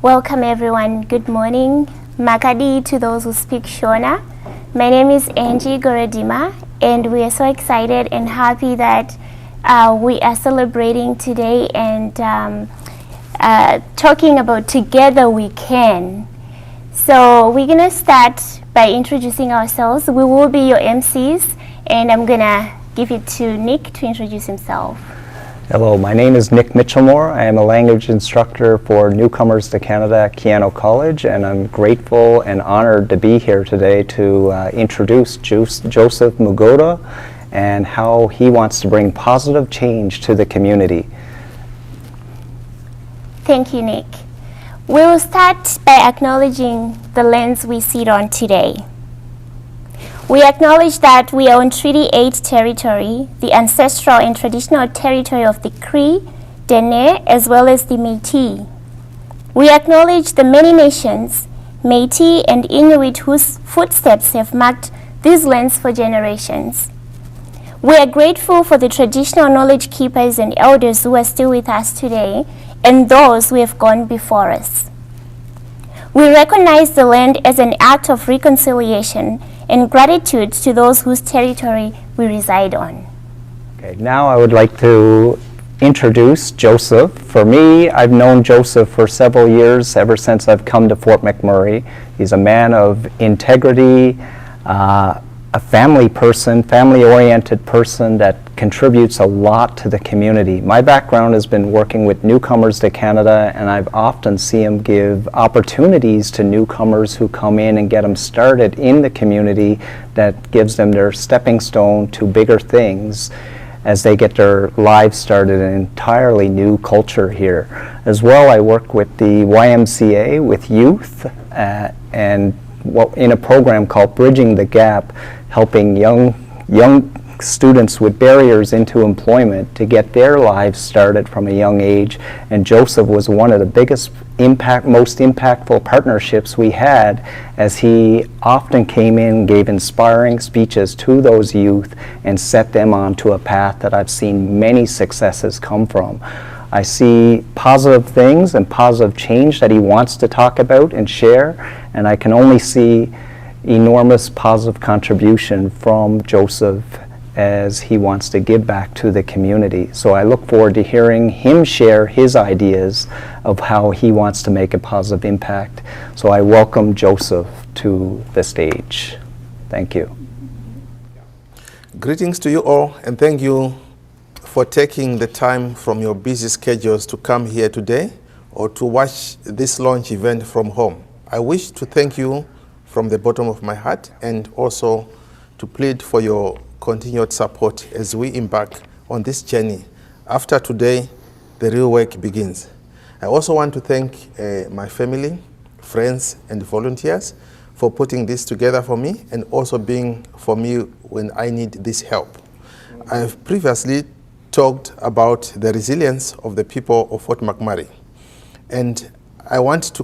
Welcome everyone. Good morning. Makadi to those who speak Shona. My name is Angie Gorodima, and we are so excited and happy that we are celebrating today and talking about Together We Can. So we're going to start by introducing ourselves. We will be your MCs, and I'm going to give it to Nick to introduce himself. Hello, my name is Nick Mitchellmore. I am a language instructor for newcomers to Canada at Keyano College, and I'm grateful and honored to be here today to introduce Joseph Mugodo and how he wants to bring positive change to the community. Thank you, Nick. We will start by acknowledging the lands we sit on today. We acknowledge that we are on Treaty 8 territory, the ancestral and traditional territory of the Cree, Dene, as well as the Métis. We acknowledge the many nations, Métis and Inuit, whose footsteps have marked these lands for generations. We are grateful for the traditional knowledge keepers and elders who are still with us today, and those who have gone before us. We recognize the land as an act of reconciliation and gratitude to those whose territory we reside on. Okay, now I would like to introduce Joseph. For me, I've known Joseph for several years, ever since I've come to Fort McMurray. He's a man of integrity, a family person, family-oriented person that contributes a lot to the community. My background has been working with newcomers to Canada, and I've often seen him give opportunities to newcomers who come in and get them started in the community that gives them their stepping stone to bigger things as they get their lives started in an entirely new culture here. As well, I work with the YMCA with youth and in a program called Bridging the Gap, helping young students with barriers into employment to get their lives started from a young age. And Joseph was one of the most impactful partnerships we had, as he often came in and gave inspiring speeches to those youth and set them onto a path that I've seen many successes come from. I see positive things and positive change that he wants to talk about and share, and I can only see enormous positive contribution from Joseph as he wants to give back to the community. So I look forward to hearing him share his ideas of how he wants to make a positive impact. So I welcome Joseph to the stage. Thank you. Greetings to you all, and thank you for taking the time from your busy schedules to come here today or to watch this launch event from home. I wish to thank you from the bottom of my heart, and also to plead for your continued support as we embark on this journey. After today, the real work begins. I also want to thank my family, friends, and volunteers for putting this together for me, and also being for me when I need this help. I've previously talked about the resilience of the people of Fort McMurray, and I want to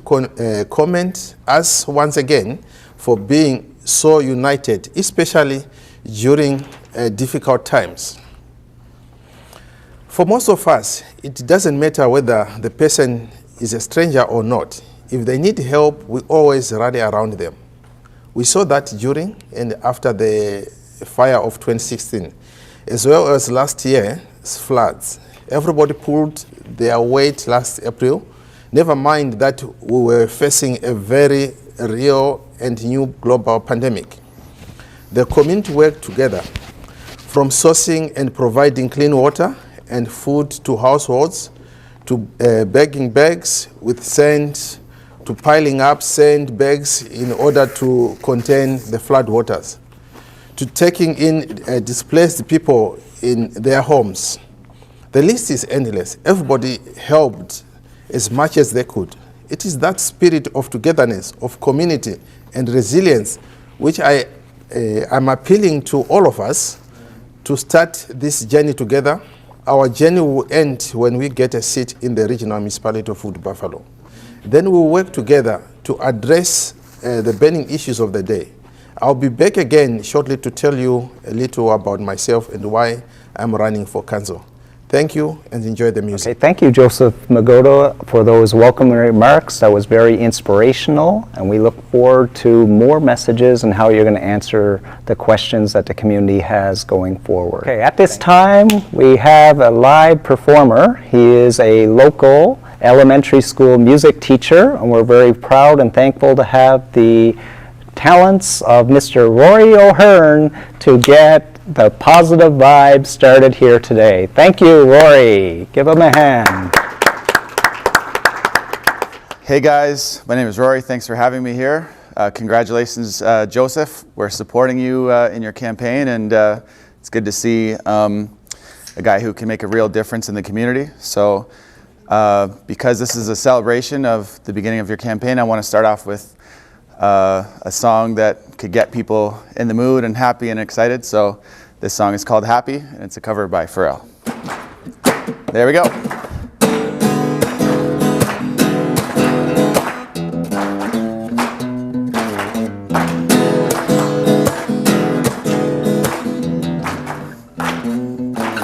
comment us once again for being so united, especially during difficult times. For most of us, it doesn't matter whether the person is a stranger or not. If they need help, we always rally around them. We saw that during and after the fire of 2016, as well as last year's floods. Everybody pulled their weight last April. Never mind that we were facing a very real and new global pandemic. The community worked together, from sourcing and providing clean water and food to households, to bagging bags with sand, to piling up sand bags in order to contain the flood waters, to taking in displaced people in their homes. The list is endless. Everybody helped as much as they could. It is that spirit of togetherness, of community and resilience, which I'm appealing to all of us to start this journey together. Our journey will end when we get a seat in the regional municipality of Wood Buffalo. Then we'll work together to address the burning issues of the day. I'll be back again shortly to tell you a little about myself and why I'm running for council. Thank you, and enjoy the music. Okay, thank you, Joseph Mugodo, for those welcoming remarks. That was very inspirational, and we look forward to more messages and how you're going to answer the questions that the community has going forward. Okay, at this time, we have a live performer. He is a local elementary school music teacher, and we're very proud and thankful to have the talents of Mr. Rory O'Hearn to get the positive vibe started here today. Thank you, Rory. Give him a hand. Hey guys, my name is Rory. Thanks for having me here. Congratulations, Joseph. We're supporting you in your campaign, and it's good to see a guy who can make a real difference in the community. So because this is a celebration of the beginning of your campaign, I want to start off with a song that could get people in the mood and happy and excited. So this song is called Happy, and it's a cover by Pharrell. There we go.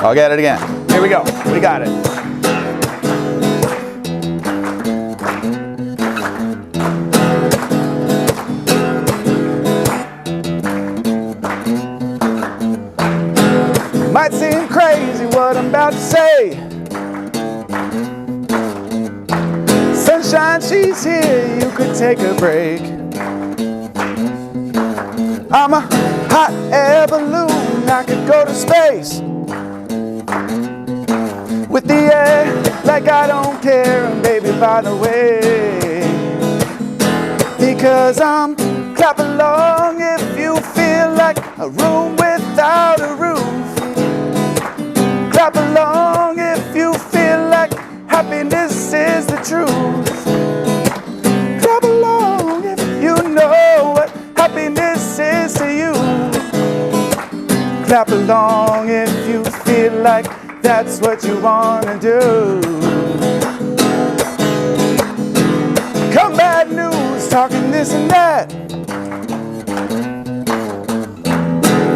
I'll get it again. Here we go. We got it. Might seem crazy what I'm about to say. Sunshine, she's here, you could take a break. I'm a hot air balloon, I could go to space with the air like I don't care. And baby, by the way, because I'm clap along if you feel like a room without a roof. Clap along if you feel like happiness is the truth. Clap along if you know what happiness is to you. Clap along if you feel like that's what you wanna do. Come bad news, talking this and that.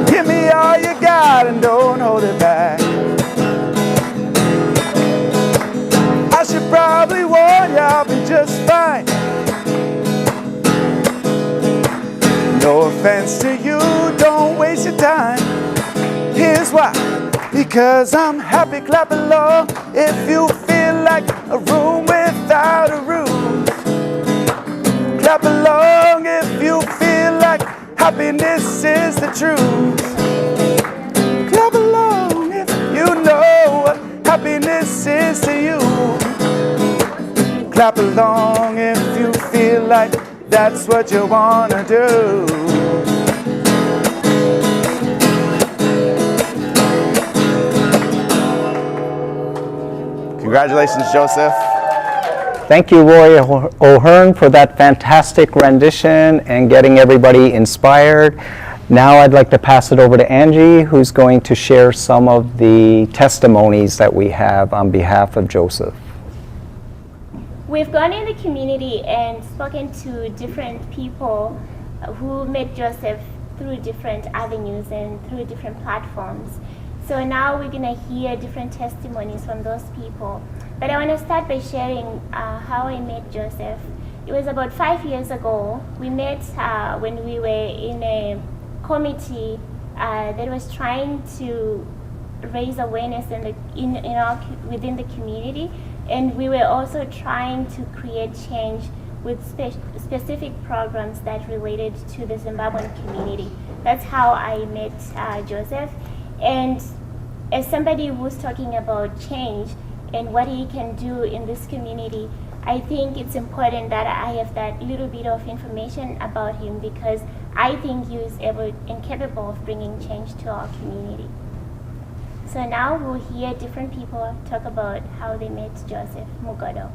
Give me all you got and don't hold it back. I should probably warn you, I'll be just fine. No offense to you, don't waste your time. Here's why. Because I'm happy, clap along if you feel like a room without a roof. Clap along if you feel like happiness is the truth. Clap along if you know what happiness is to you. Clap along if you feel like that's what you wanna do. Congratulations, Joseph. Thank you, Roy O'Hearn, for that fantastic rendition and getting everybody inspired. Now I'd like to pass it over to Angie, who's going to share some of the testimonies that we have on behalf of Joseph. We've gone in the community and spoken to different people who met Joseph through different avenues and through different platforms. So now we're going to hear different testimonies from those people. But I want to start by sharing how I met Joseph. It was about 5 years ago. We met when we were in a committee that was trying to raise awareness within the community. And we were also trying to create change with specific programs that related to the Zimbabwean community. That's how I met Joseph. And as somebody who's talking about change and what he can do in this community, I think it's important that I have that little bit of information about him because I think he is able and capable of bringing change to our community. So now we'll hear different people talk about how they met Joseph Mugodo.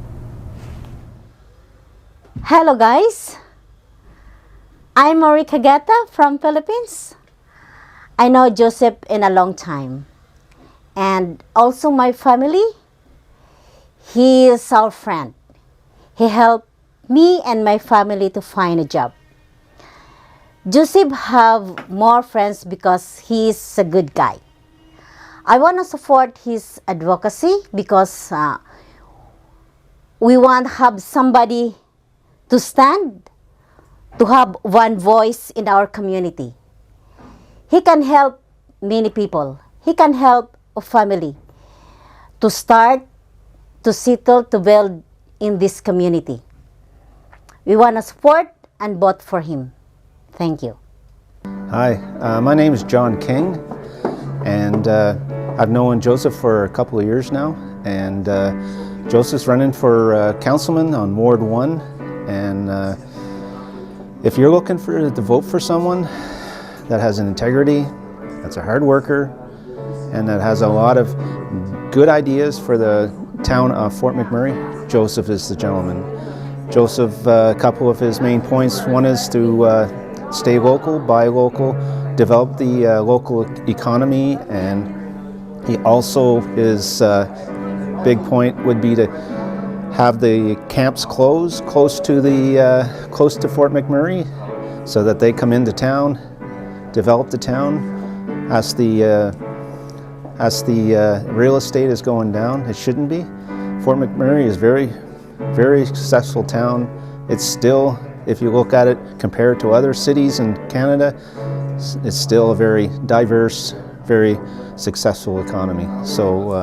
Hello guys, I'm Mori Kagata from Philippines. I know Joseph in a long time and also my family. He is our friend. He helped me and my family to find a job. Joseph have more friends because he is a good guy. I want to support his advocacy because we want to have somebody to stand, to have one voice in our community. He can help many people. He can help a family to start, to settle, to build in this community. We want to support and vote for him. Thank you. Hi, my name is John King, and I've known Joseph for a couple of years now, and Joseph's running for councilman on Ward 1, and if you're looking to vote for someone that has an integrity, that's a hard worker, and that has a lot of good ideas for the town of Fort McMurray, Joseph is the gentleman. Joseph, a couple of his main points, one is to stay local, buy local, develop the local economy, and he also, his big point would be to have the camps close close to Fort McMurray, so that they come into town, develop the town. As the real estate is going down, it shouldn't be. Fort McMurray is very successful town. It's still, if you look at it compared to other cities in Canada, it's still a very diverse, very successful economy. So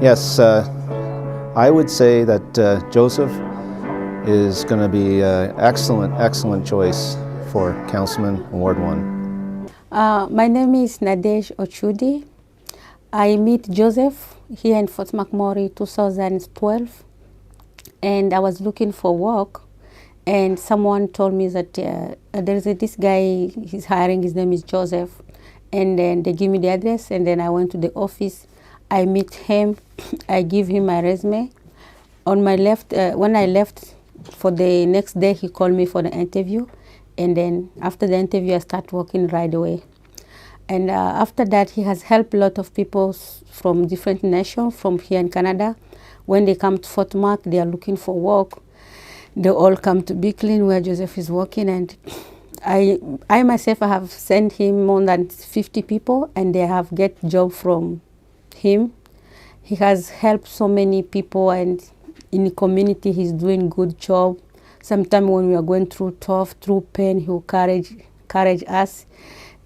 yes, I would say that Joseph is going to be an excellent choice for Councilman Ward 1. My name is Nadej Ochudi. I met Joseph here in Fort McMurray 2012, and I was looking for work, and someone told me that there's this guy, he's hiring, his name is Joseph, and then they give me the address, and then I went to the office. I met him, I give him my resume. On my left, when I left for the next day, he called me for the interview, and then after the interview, I start working right away. And after that, he has helped a lot of people from different nations, from here in Canada. When they come to Fort Mac, they are looking for work. They all come to Brooklyn, where Joseph is working. And I myself, I have sent him more than 50 people, and they have get job from him. He has helped so many people, and in the community, he's doing good job. Sometimes when we are going through tough, through pain, he will encourage us.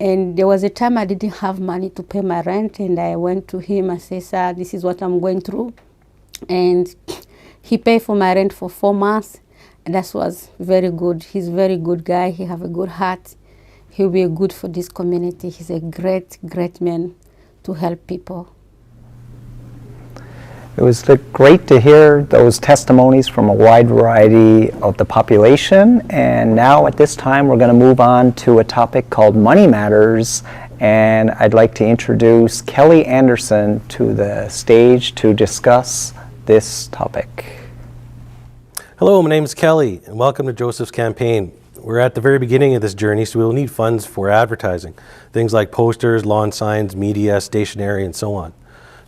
And there was a time I didn't have money to pay my rent, and I went to him and said, "Sir, this is what I'm going through." And he paid for my rent for 4 months, and that was very good. He's a very good guy. He have a good heart. He'll be good for this community. He's a great man to help people. It was great to hear those testimonies from a wide variety of the population. And now at this time, we're going to move on to a topic called Money Matters. And I'd like to introduce Kelly Anderson to the stage to discuss this topic. Hello, my name is Kelly, and welcome to Joseph's campaign. We're at the very beginning of this journey, so we'll need funds for advertising. Things like posters, lawn signs, media, stationery, and so on.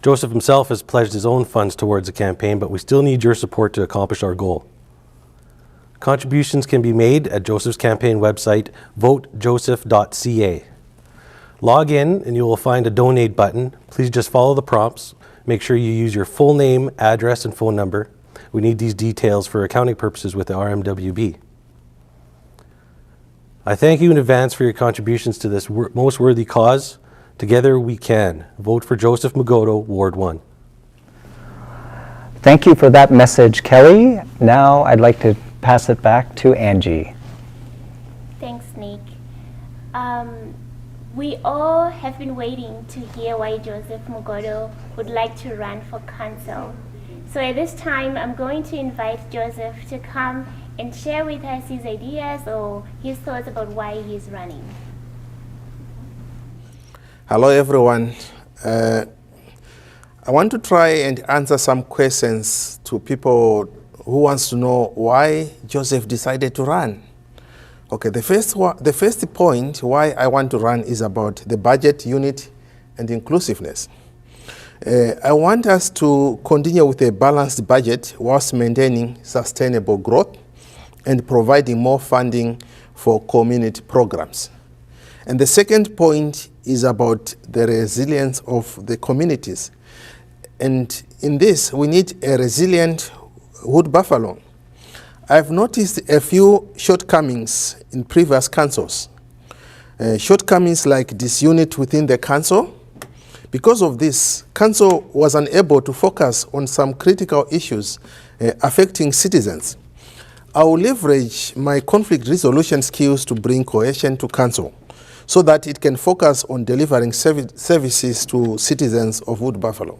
Joseph himself has pledged his own funds towards the campaign, but we still need your support to accomplish our goal. Contributions can be made at Joseph's campaign website, votejoseph.ca. Log in and you will find a donate button. Please just follow the prompts. Make sure you use your full name, address, and phone number. We need these details for accounting purposes with the RMWB. I thank you in advance for your contributions to this most worthy cause. Together we can. Vote for Joseph Mugodo, Ward 1. Thank you for that message, Kelly. Now I'd like to pass it back to Angie. Thanks, Nick. We all have been waiting to hear why Joseph Mugodo would like to run for council. So at this time, I'm going to invite Joseph to come and share with us his ideas or his thoughts about why he's running. Hello, everyone. I want to try and answer some questions to people who wants to know why Joseph decided to run. Okay, the first point why I want to run is about the budget unit and inclusiveness. I want us to continue with a balanced budget whilst maintaining sustainable growth and providing more funding for community programs. And the second point is about the resilience of the communities. And in this, we need a resilient wood buffalo. I've noticed a few shortcomings in previous councils. Shortcomings like disunity within the council. Because of this, council was unable to focus on some critical issues affecting citizens. I will leverage my conflict resolution skills to bring cohesion to council so that it can focus on delivering services to citizens of Wood Buffalo.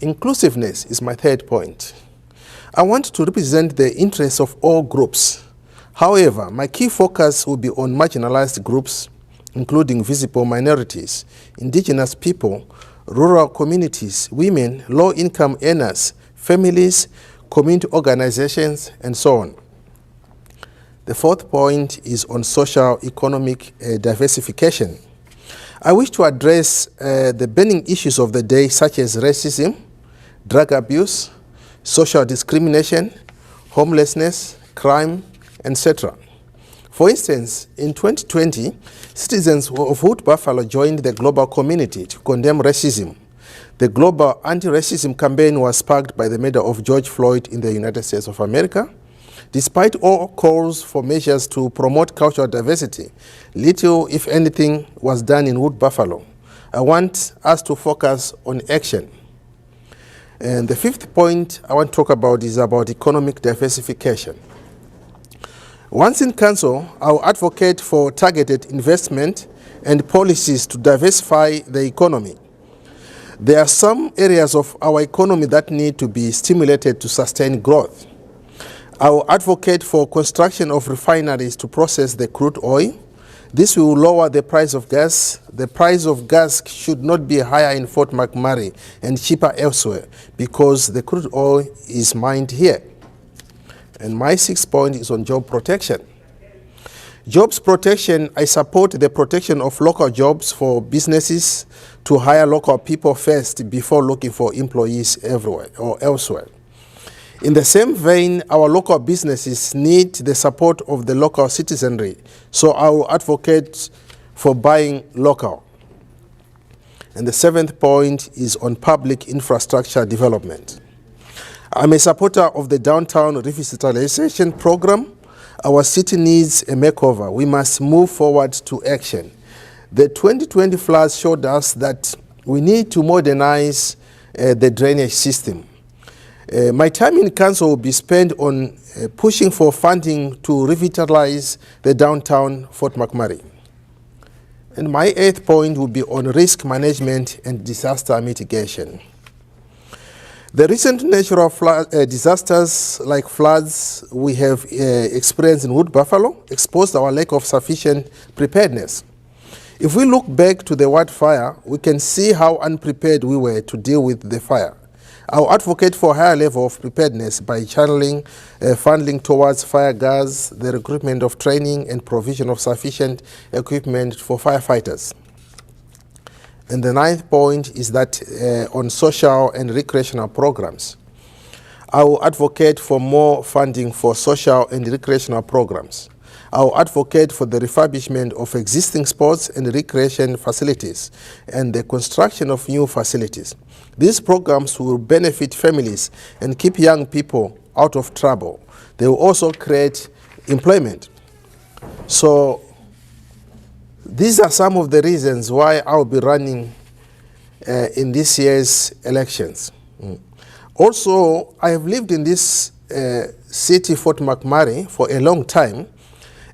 Inclusiveness is my third point. I want to represent the interests of all groups. However, my key focus will be on marginalized groups, including visible minorities, indigenous people, rural communities, women, low-income earners, families, community organizations, and so on. The fourth point is on social economic diversification. I wish to address the burning issues of the day, such as racism, drug abuse, social discrimination, homelessness, crime, etc. For instance, in 2020, citizens of Wood Buffalo joined the global community to condemn racism. The global anti-racism campaign was sparked by the murder of George Floyd in the United States of America. Despite all calls for measures to promote cultural diversity, little, if anything, was done in Wood Buffalo. I want us to focus on action. And the fifth point I want to talk about is about economic diversification. Once in council, I will advocate for targeted investment and policies to diversify the economy. There are some areas of our economy that need to be stimulated to sustain growth. I will advocate for construction of refineries to process the crude oil. This will lower the price of gas. The price of gas should not be higher in Fort McMurray and cheaper elsewhere because the crude oil is mined here. And my sixth point is on job protection. Jobs protection, I support the protection of local jobs for businesses to hire local people first before looking for employees everywhere or elsewhere. In the same vein, our local businesses need the support of the local citizenry, so I will advocate for buying local. And the seventh point is on public infrastructure development. I'm a supporter of the downtown revitalization program. Our city needs a makeover. We must move forward to action. The 2020 floods showed us that we need to modernize the drainage system. My time in council will be spent on pushing for funding to revitalize the downtown Fort McMurray. And my eighth point will be on risk management and disaster mitigation. The recent natural disasters like floods we have experienced in Wood Buffalo exposed our lack of sufficient preparedness. If we look back to the wildfire, we can see how unprepared we were to deal with the fire. I will advocate for a higher level of preparedness by channeling funding towards fire gas, the recruitment of training and provision of sufficient equipment for firefighters. And the ninth point is that on social and recreational programs. I will advocate for more funding for social and recreational programs. I will advocate for the refurbishment of existing sports and recreation facilities and the construction of new facilities. These programs will benefit families and keep young people out of trouble. They will also create employment. So these are some of the reasons why I'll be running in this year's elections. Also, I have lived in this city, Fort McMurray, for a long time,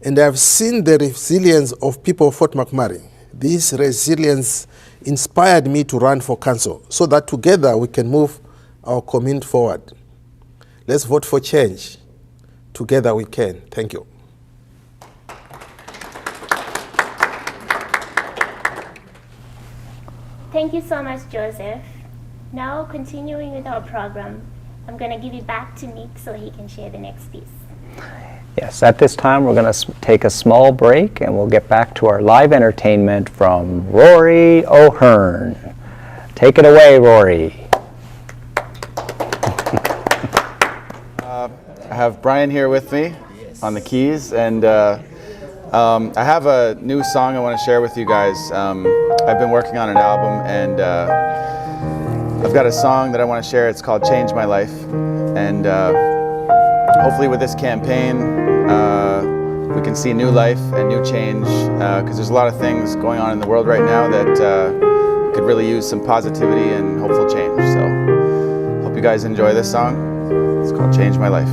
and I have seen the resilience of people of Fort McMurray. This resilience inspired me to run for council so that together we can move our community forward. Let's vote for change. Together we can. Thank you. Thank you so much, Joseph. Now, continuing with our program, I'm going to give it back to Nick so he can share the next piece. Yes, at this time we're going to take a small break and we'll get back to our live entertainment from Rory O'Hearn. Take it away, Rory. I have Brian here with me on the keys, and I have a new song I want to share with you guys. I've been working on an album, and I've got a song that I want to share. It's called Change My Life. And hopefully with this campaign, we can see new life and new change, because there's a lot of things going on in the world right now that could really use some positivity and hopeful change. So hope you guys enjoy this song. It's called Change My Life.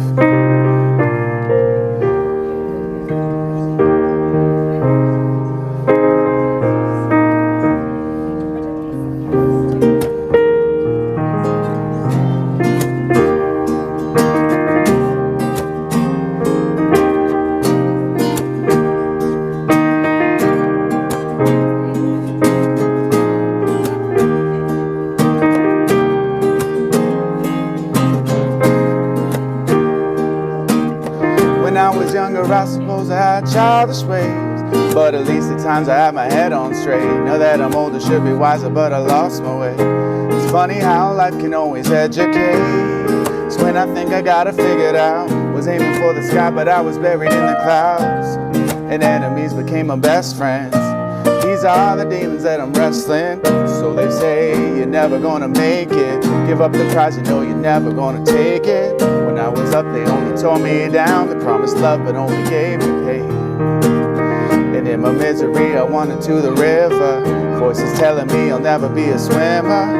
I suppose I had childish ways, but at least at times I have my head on straight. Now that I'm older, should be wiser, but I lost my way. It's funny how life can always educate. So when I think I got it figured out, was aiming for the sky, but I was buried in the clouds. And enemies became my best friends. These are the demons that I'm wrestling. So they say you're never gonna make it. Give up the prize, you know you're never gonna take it. When I was up, they only tore me down. They promised love, but only gave me pain. And in my misery, I wandered to the river. Voices telling me I'll never be a swimmer.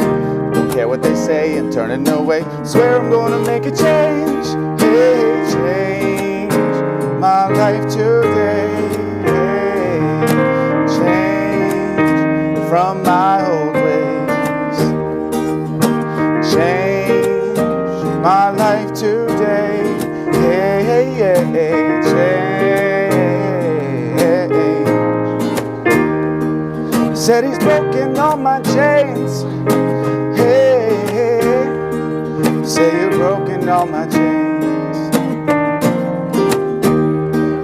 Don't care what they say, I'm turning away. Swear I'm gonna make a change. Hey, change my life today. Change from my old ways. Change my life today. Hey, hey, hey, hey, change. Said he's broken all my chains. Hey, hey. Say you're broken all my chains.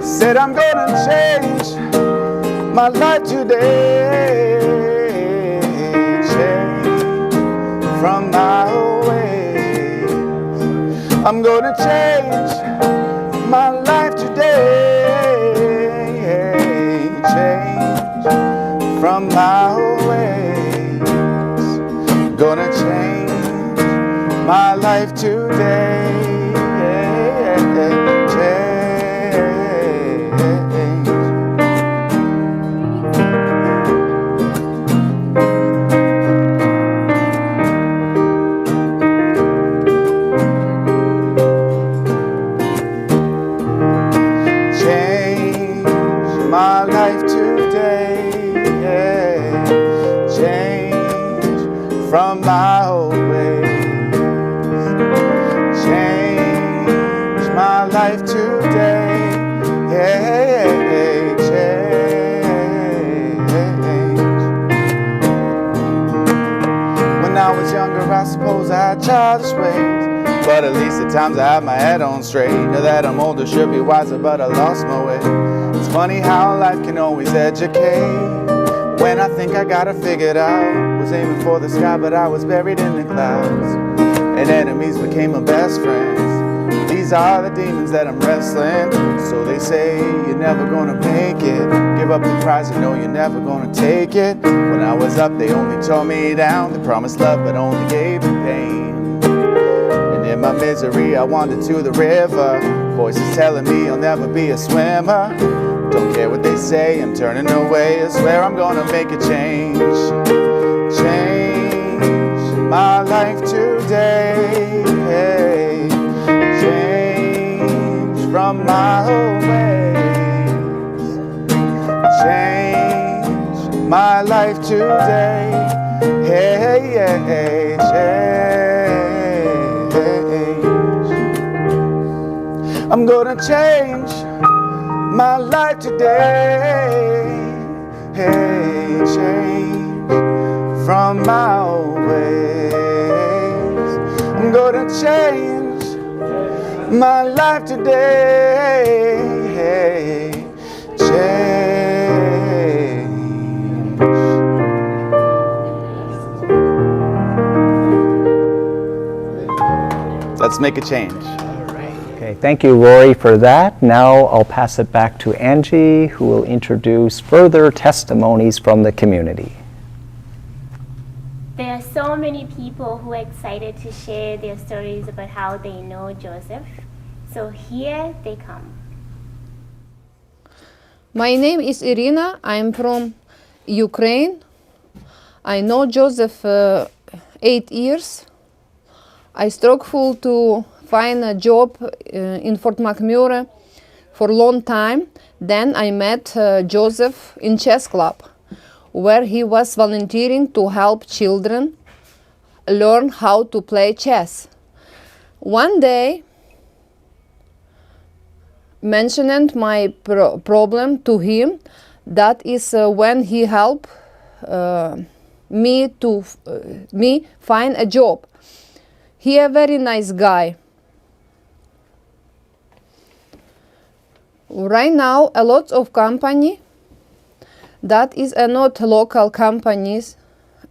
Said I'm gonna change my life today. Change from my old ways. I'm gonna change my life today. Change from my old ways. Gonna change my life today. My life today, yeah. Change from my old ways. Change my life today, yeah. Change. When I was younger, I suppose I had childish ways, but at least at times I have my head on straight. Now that I'm older, should be wiser, but I lost my way. It's funny how life can always educate. When I think I got it figured out, was aiming for the sky, but I was buried in the clouds. And enemies became my best friends. These are the demons that I'm wrestling. So they say you're never gonna make it. Give up the prize, you know you're never gonna take it. When I was up, they only tore me down. They promised love, but only gave me pain. And in my misery, I wandered to the river. Voices telling me I'll never be a swimmer. Don't care what they say, I'm turning away. I swear I'm gonna make a change. Change my life today. Hey. Change from my old ways. Change my life today. Hey, hey, hey, change. I'm gonna change my life today. Hey, change from my old ways. I'm gonna change my life today. Hey, change. Let's make a change. Okay, Okay, thank you, Rory, for that. Now I'll pass it back to Angie, who will introduce further testimonies from the community. There are so many people who are excited to share their stories about how they know Joseph. So here they come. My name is Irina. I'm from Ukraine. I know Joseph 8 years. I struggled to find a job in Fort McMurray for a long time. Then I met Joseph in chess club, where he was volunteering to help children learn how to play chess. One day, mentioning my problem to him, that is when he helped me find a job. He a very nice guy. Right now, a lot of company that is not local companies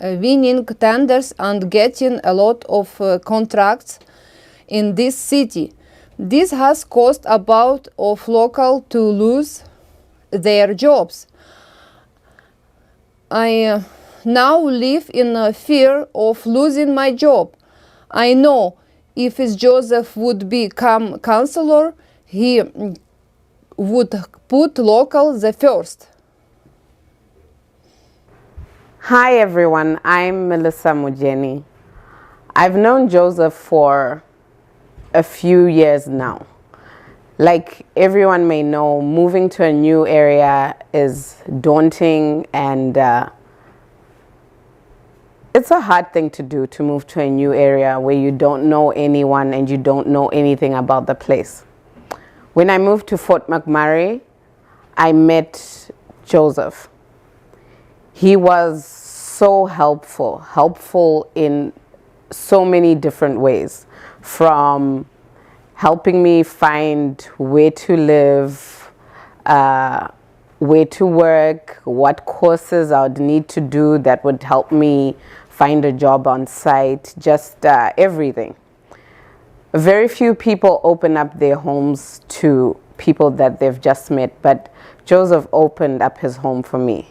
winning tenders and getting a lot of contracts in this city. This has caused about of local to lose their jobs. I now live in fear of losing my job. I know if Joseph would become counselor, he would put local the first. Hi everyone, I'm Melissa Mujeni. I've known Joseph for a few years now. Like everyone may know, moving to a new area is daunting, and it's a hard thing to do, to move to a new area where you don't know anyone and you don't know anything about the place. When I moved to Fort McMurray, I met Joseph. He was so helpful in so many different ways, from helping me find where to live, where to work, what courses I would need to do that would help me find a job on site, just everything. Very few people open up their homes to people that they've just met, but Joseph opened up his home for me.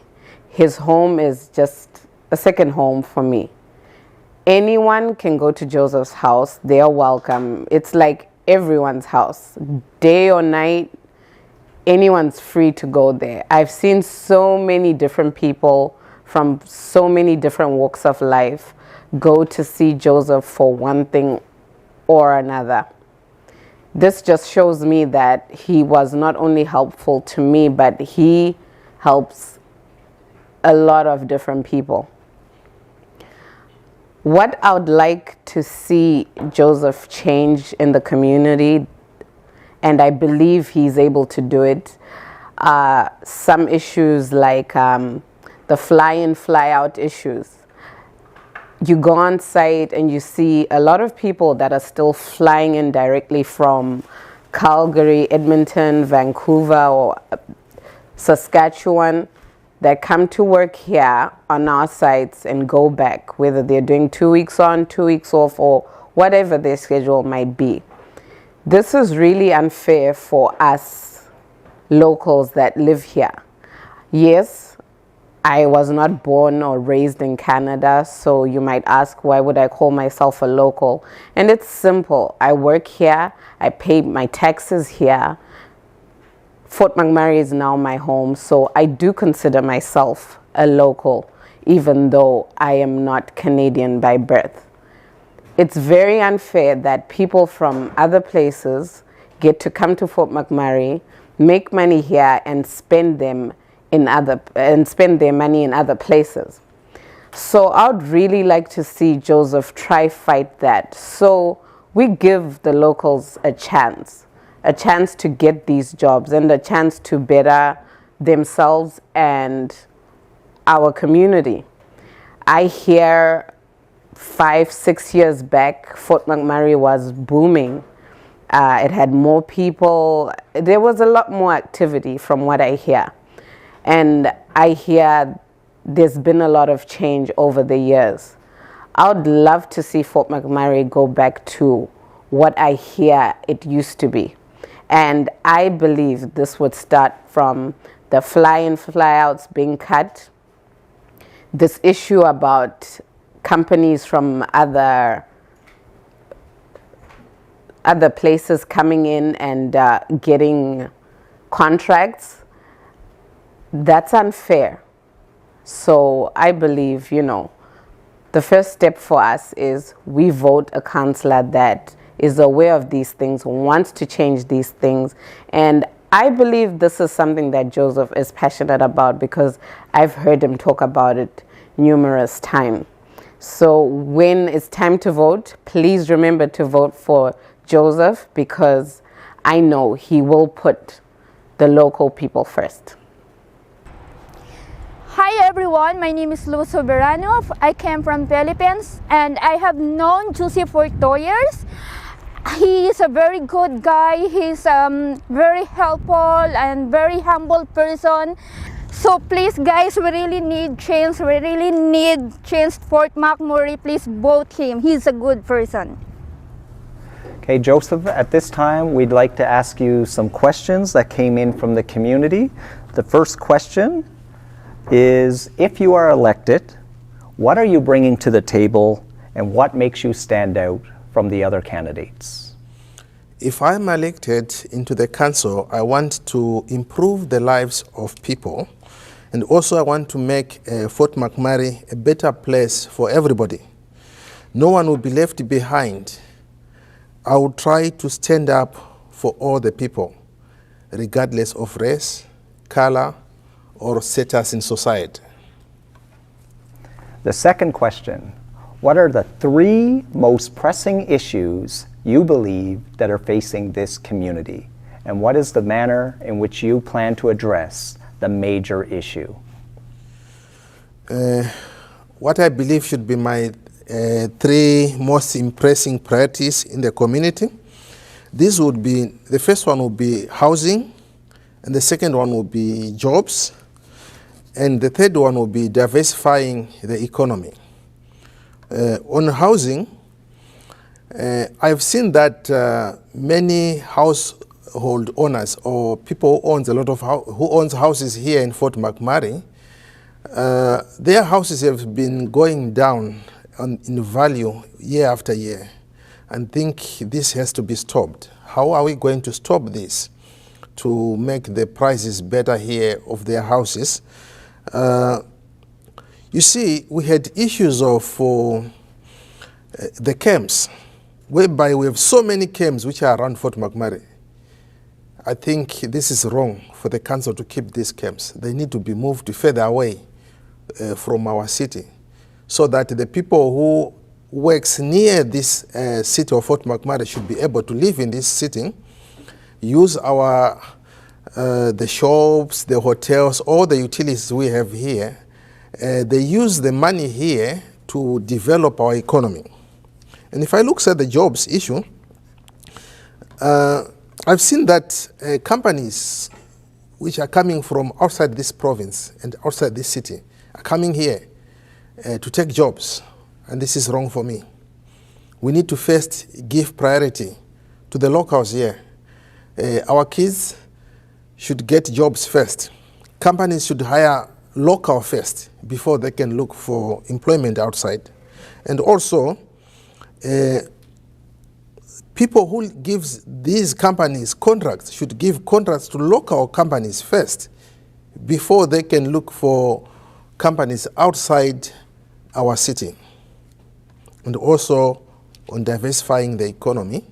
His home is just a second home for me. Anyone can go to Joseph's house. They are welcome. It's like everyone's house. Day or night, anyone's free to go there. I've seen so many different people from so many different walks of life go to see Joseph for one thing or another. This just shows me that he was not only helpful to me, but he helps a lot of different people. What I would like to see Joseph change in the community, and I believe he's able to do it, some issues like the fly-in, fly-out issues. You go on site and you see a lot of people that are still flying in directly from Calgary, Edmonton, Vancouver, or Saskatchewan, that come to work here on our sites and go back, whether they're doing 2 weeks on, 2 weeks off, or whatever their schedule might be. This is really unfair for us locals that live here. Yes, I was not born or raised in Canada, so you might ask, why would I call myself a local? And it's simple. I work here, I pay my taxes here. Fort McMurray is now my home, so I do consider myself a local, even though I am not Canadian by birth. It's very unfair that people from other places get to come to Fort McMurray, make money here, and spend their money in other places. So I would really like to see Joseph try fight that, so we give the locals a chance to get these jobs and a chance to better themselves and our community. I hear 5-6 years back, Fort McMurray was booming. It had more people. There was a lot more activity from what I hear. And I hear there's been a lot of change over the years. I would love to see Fort McMurray go back to what I hear it used to be. And I believe this would start from the fly-in, fly-outs being cut, this issue about companies from other places coming in and getting contracts. That's unfair. So I believe, the first step for us is we vote a councillor that is aware of these things, wants to change these things. And I believe this is something that Joseph is passionate about because I've heard him talk about it numerous times. So when it's time to vote, please remember to vote for Joseph because I know he will put the local people first. Hi everyone, my name is Luz Soberano. I came from Philippines and I have known Joseph for 2 years. He is a very good guy. He's very helpful and very humble person. So please guys, we really need change. We really need change. Fort McMurray, please vote him. He's a good person. Okay, Joseph, at this time, we'd like to ask you some questions that came in from the community. The first question is, if you are elected, what are you bringing to the table and what makes you stand out from the other candidates? If I'm elected into the council, I want to improve the lives of people, and also I want to make Fort McMurray a better place for everybody. No one will be left behind. I will try to stand up for all the people, regardless of race, color, or status in society. The second question, what are the 3 most pressing issues you believe that are facing this community? And what is the manner in which you plan to address the major issue? What I believe should be my 3 most impressing priorities in the community. This would be, the first one would be housing, and the second one would be jobs, and the third one would be diversifying the economy. On housing, I've seen that many household owners or people who owns houses here in Fort McMurray, their houses have been going down in value year after year, and think this has to be stopped. How are we going to stop this to make the prices better here of their houses? You see, we had issues of the camps, whereby we have so many camps which are around Fort McMurray. I think this is wrong for the council to keep these camps. They need to be moved further away from our city, so that the people who works near this city of Fort McMurray should be able to live in this city, use our the shops, the hotels, all the utilities we have here. They use the money here to develop our economy. And if I look at the jobs issue, I've seen that companies which are coming from outside this province and outside this city are coming here to take jobs, and this is wrong for me. We need to first give priority to the locals here. Our kids should get jobs first. Companies should hire local first before they can look for employment outside. And also, people who gives these companies contracts should give contracts to local companies first before they can look for companies outside our city. And also on diversifying the economy.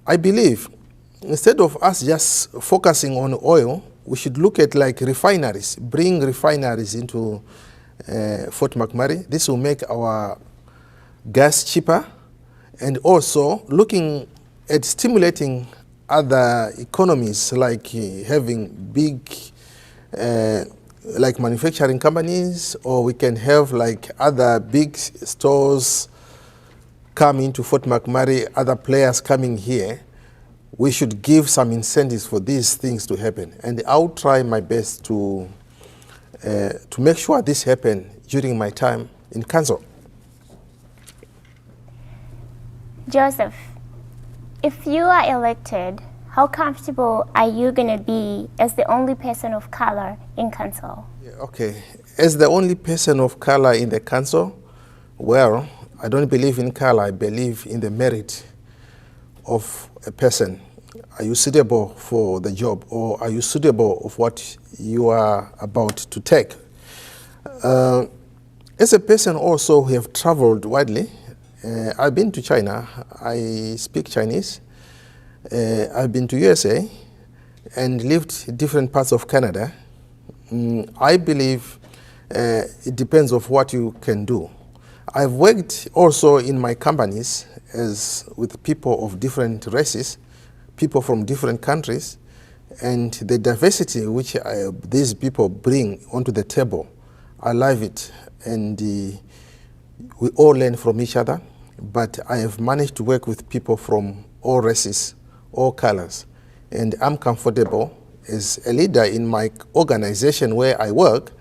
I believe instead of us just focusing on oil, we should look at like refineries, bring refineries into Fort McMurray. This will make our gas cheaper, and also looking at stimulating other economies like having big like manufacturing companies, or we can have like other big stores come into Fort McMurray, other players coming here. We should give some incentives for these things to happen. And I'll try my best to make sure this happens during my time in council. Joseph, If you are elected, how comfortable are you going to be as the only person of color in council? Okay, as the only person of color in the council, well, I don't believe in color, I believe in the merit of a person. Are you suitable for the job, or are you suitable of what you are about to take? As a person also who have traveled widely, I've been to China, I speak Chinese, I've been to USA and lived in different parts of Canada. I believe it depends on what you can do. I've worked also in my companies as with people of different races, people from different countries, and the diversity which these people bring onto the table, I love it, and we all learn from each other. But I have managed to work with people from all races, all colors, and I'm comfortable as a leader in my organization where I work.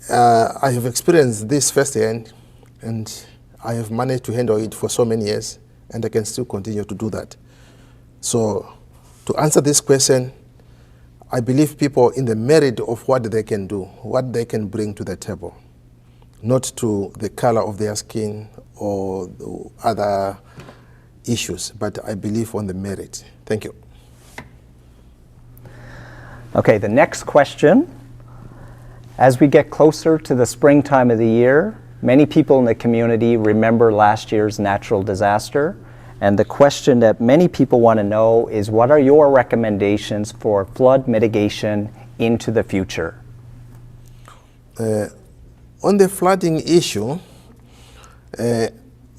I have experienced this firsthand, and I have managed to handle it for so many years, and I can still continue to do that. So to answer this question, I believe people in the merit of what they can do, what they can bring to the table, not to the color of their skin or the other issues, but I believe on the merit. Thank you. Okay, the next question. As we get closer to the springtime of the year, many people in the community remember last year's natural disaster. And the question that many people want to know is, what are your recommendations for flood mitigation into the future? On the flooding issue,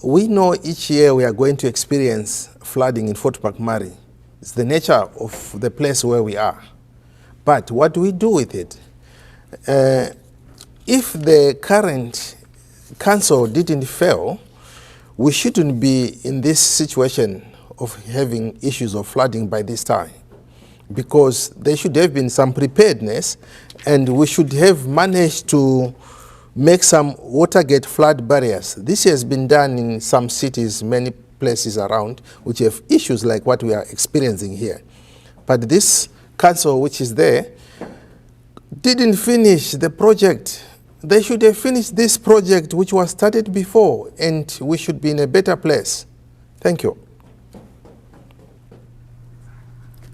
we know each year we are going to experience flooding in Fort McMurray. It's the nature of the place where we are. But what do we do with it? If the current council didn't fail, we shouldn't be in this situation of having issues of flooding by this time, because there should have been some preparedness, and we should have managed to make some watergate flood barriers. This has been done in some cities, many places around, which have issues like what we are experiencing here. But this council which is there didn't finish the project. They should have finished this project which was started before, and we should be in a better place. Thank you.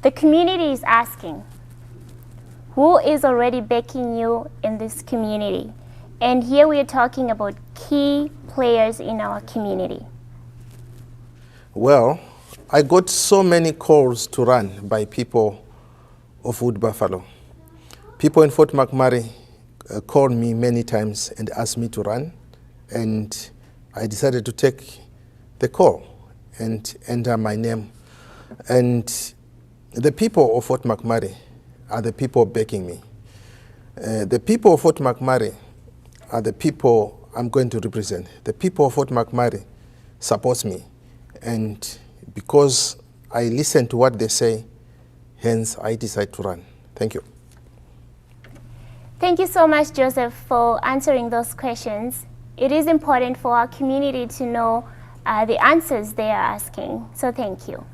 The community is asking, who is already backing you in this community? And here we are talking about key players in our community. Well, I got so many calls to run by people of Wood Buffalo. People in Fort McMurray called me many times and asked me to run, and I decided to take the call and enter my name. And the people of Fort McMurray are the people backing me. The people of Fort McMurray are the people I'm going to represent. The people of Fort McMurray support me, and because I listen to what they say, hence I decide to run. Thank you. Thank you so much, Joseph, for answering those questions. It is important for our community to know the answers they are asking, so thank you.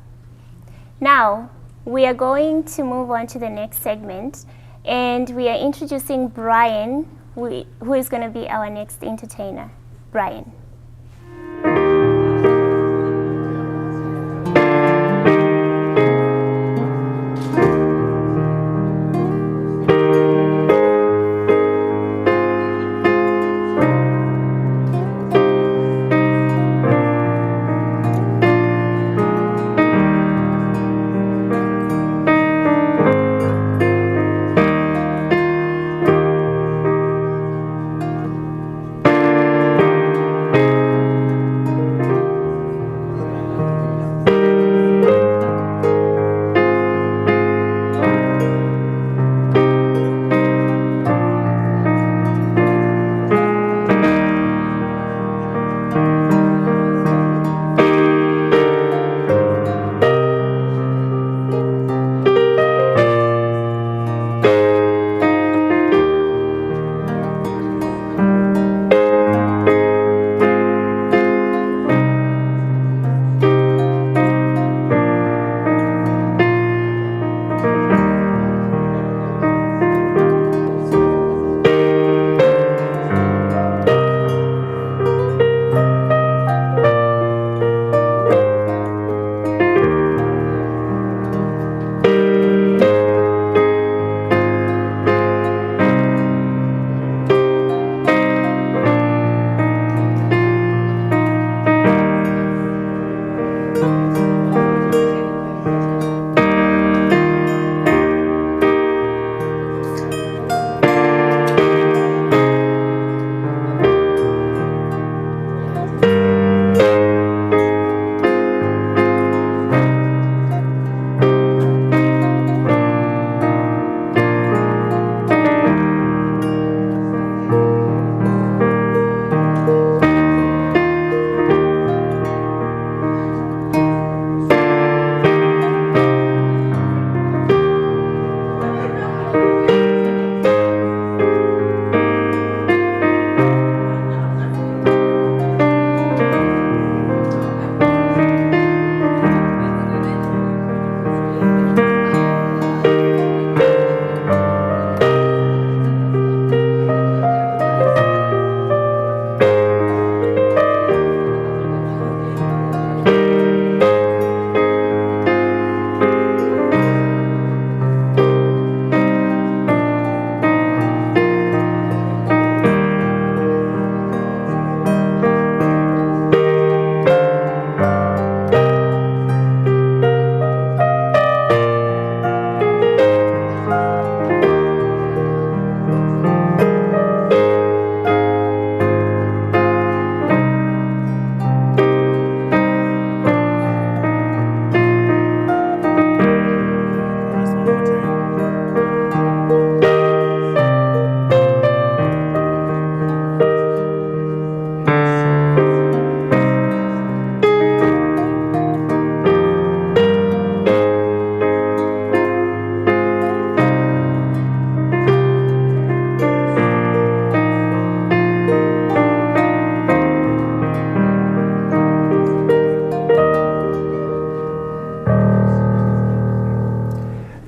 Now, we are going to move on to the next segment, and we are introducing Brian, who is going to be our next entertainer. Brian.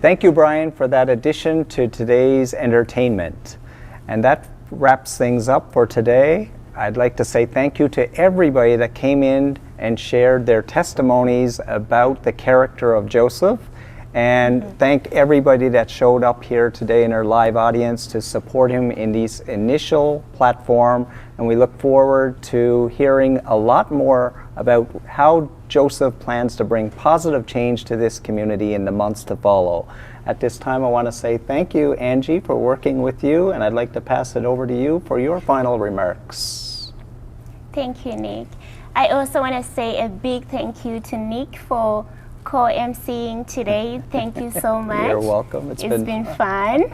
Thank you, Brian, for that addition to today's entertainment. And that wraps things up for today. I'd like to say thank you to everybody that came in and shared their testimonies about the character of Joseph. And thank everybody that showed up here today in our live audience to support him in this initial platform. And we look forward to hearing a lot more about how Joseph plans to bring positive change to this community in the months to follow. At this time, I want to say thank you, Angie, for working with you, and I'd like to pass it over to you for your final remarks. Thank you, Nick. I also want to say a big thank you to Nick for co-emceeing today. Thank you so much. You're welcome. It's been fun.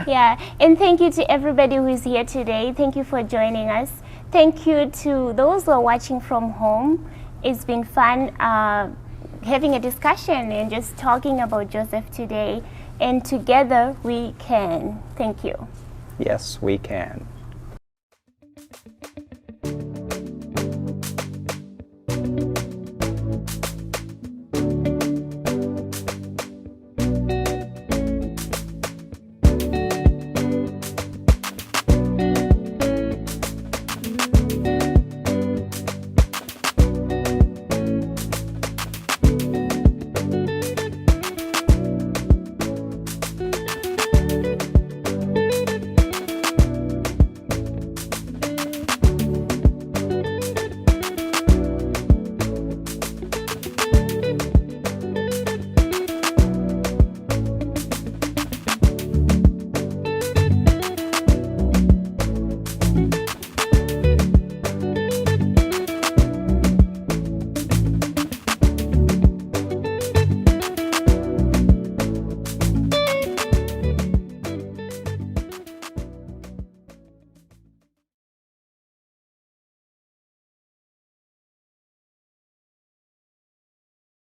Yeah, and thank you to everybody who is here today. Thank you for joining us. Thank you to those who are watching from home. It's been fun having a discussion and just talking about Joseph today. And together we can. Thank you. Yes, we can.